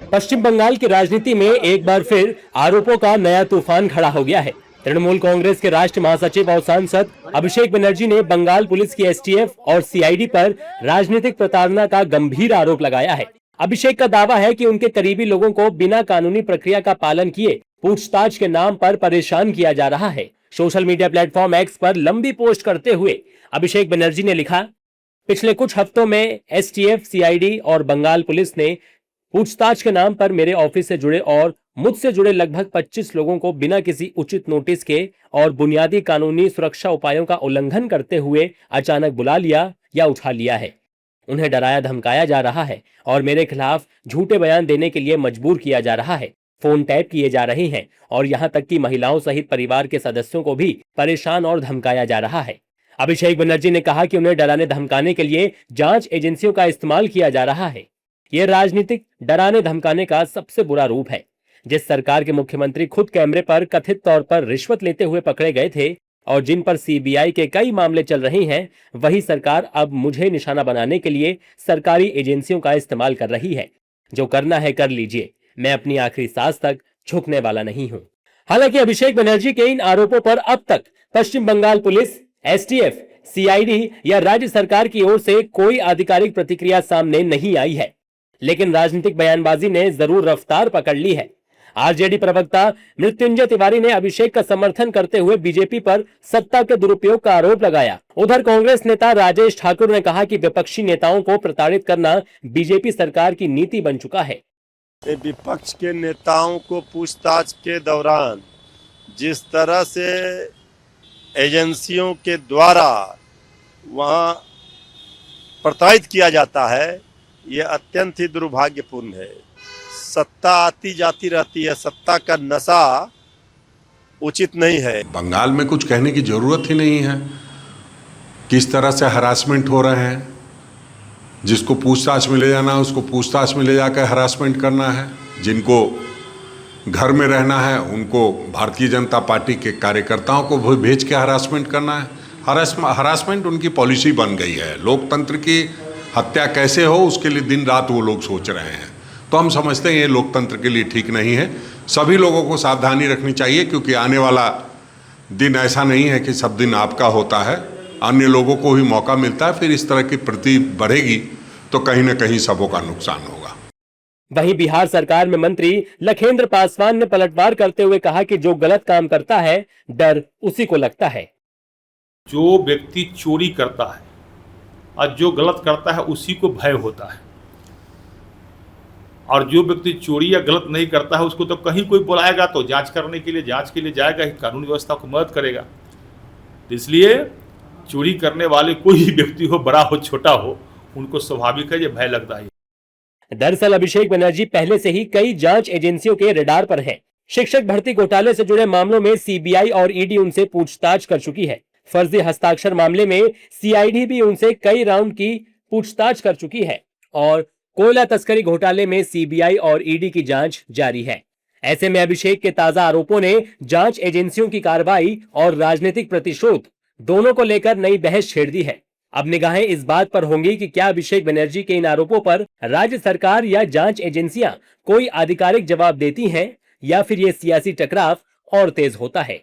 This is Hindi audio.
पश्चिम बंगाल की राजनीति में एक बार फिर आरोपों का नया तूफान खड़ा हो गया है। तृणमूल कांग्रेस के राष्ट्रीय महासचिव और सांसद अभिषेक बनर्जी ने बंगाल पुलिस की एसटीएफ और सीआईडी पर राजनीतिक प्रताड़ना का गंभीर आरोप लगाया है। अभिषेक का दावा है कि उनके करीबी लोगों को बिना कानूनी प्रक्रिया का पालन किए पूछताछ के नाम पर परेशान किया जा रहा है। सोशल मीडिया प्लेटफॉर्म एक्स पर लंबी पोस्ट करते हुए अभिषेक बनर्जी ने लिखा, पिछले कुछ हफ्तों में एसटीएफ, सीआईडी और बंगाल पुलिस ने पूछताछ के नाम पर मेरे ऑफिस से जुड़े और मुझसे जुड़े लगभग 25 लोगों को बिना किसी उचित नोटिस के और बुनियादी कानूनी सुरक्षा उपायों का उल्लंघन करते हुए अचानक बुला लिया या उठा लिया है। उन्हें डराया धमकाया जा रहा है और मेरे खिलाफ झूठे बयान देने के लिए मजबूर किया जा रहा है। फोन टैप किए जा रहे हैं और यहां तक कि महिलाओं सहित परिवार के सदस्यों को भी परेशान और धमकाया जा रहा है। अभिषेक बनर्जी ने कहा कि उन्हें डराने धमकाने के लिए जांच एजेंसियों का इस्तेमाल किया जा रहा है। यह राजनीतिक डराने धमकाने का सबसे बुरा रूप है। जिस सरकार के मुख्यमंत्री खुद कैमरे पर कथित तौर पर रिश्वत लेते हुए पकड़े गए थे और जिन पर सीबीआई के कई मामले चल रहे हैं, वही सरकार अब मुझे निशाना बनाने के लिए सरकारी एजेंसियों का इस्तेमाल कर रही है। जो करना है कर लीजिए, मैं अपनी आखिरी सांस तक झुकने वाला नहीं हूं। हालांकि अभिषेक बनर्जी के इन आरोपों पर अब तक पश्चिम बंगाल पुलिस, एसटीएफ, सीआईडी या राज्य सरकार की ओर से कोई आधिकारिक प्रतिक्रिया सामने नहीं आई है, लेकिन राजनीतिक बयानबाजी ने जरूर रफ्तार पकड़ ली है। आरजेडी प्रवक्ता मृत्युंजय तिवारी ने अभिषेक का समर्थन करते हुए बीजेपी पर सत्ता के दुरुपयोग का आरोप लगाया। उधर कांग्रेस नेता राजेश ठाकुर ने कहा कि विपक्षी नेताओं को प्रताड़ित करना बीजेपी सरकार की नीति बन चुका है। विपक्ष के नेताओं को पूछताछ के दौरान जिस तरह से एजेंसियों के द्वारा वहां प्रताड़ित किया जाता है, ये अत्यंत ही दुर्भाग्यपूर्ण है। सत्ता आती जाती रहती है, सत्ता का नशा उचित नहीं है। बंगाल में कुछ कहने की जरूरत ही नहीं है। किस तरह से हरासमेंट हो रहे हैं, जिसको पूछताछ में ले जाना है उसको पूछताछ में ले जाकर हरासमेंट करना है, जिनको घर में रहना है उनको भारतीय जनता पार्टी के कार्यकर्ताओं को भेज के हरासमेंट करना है। हरासमेंट उनकी पॉलिसी बन गई है। लोकतंत्र की हत्या कैसे हो उसके लिए दिन रात वो लोग सोच रहे हैं। तो हम समझते हैं ये लोकतंत्र के लिए ठीक नहीं है। सभी लोगों को सावधानी रखनी चाहिए, क्योंकि आने वाला दिन ऐसा नहीं है कि सब दिन आपका होता है, अन्य लोगों को भी मौका मिलता है। फिर इस तरह की प्रति बढ़ेगी तो कहीं ना कहीं सबों का नुकसान होगा। वहीं बिहार सरकार में मंत्री लखेंद्र पासवान ने पलटवार करते हुए कहा कि जो गलत काम करता है डर उसी को लगता है। जो व्यक्ति चोरी करता है और जो गलत करता है उसी को भय होता है, और जो व्यक्ति चोरी या गलत नहीं करता है उसको तो कहीं कोई बुलाएगा तो जांच करने के लिए जाएगा ही, कानून व्यवस्था को मदद करेगा। इसलिए चोरी करने वाले कोई ही व्यक्ति हो, बड़ा हो छोटा हो, उनको स्वाभाविक है ये भय लगता है। दरअसल अभिषेक बनर्जी पहले से ही कई जांच एजेंसियों के रडार पर हैं। शिक्षक भर्ती घोटाले से जुड़े मामलों में सीबीआई और ईडी उनसे पूछताछ कर चुकी है। फर्जी हस्ताक्षर मामले में सीआईडी भी उनसे कई राउंड की पूछताछ कर चुकी है और कोयला तस्करी घोटाले में सीबीआई और ईडी की जांच जारी है। ऐसे में अभिषेक के ताजा आरोपों ने जांच एजेंसियों की कार्रवाई और राजनीतिक प्रतिशोध दोनों को लेकर नई बहस छेड़ दी है। अब निगाहें इस बात पर होंगी कि क्या अभिषेक बनर्जी के इन आरोपों पर राज्य सरकार या जांच एजेंसियां कोई आधिकारिक जवाब देती हैं या फिर ये सियासी टकराव और तेज होता है।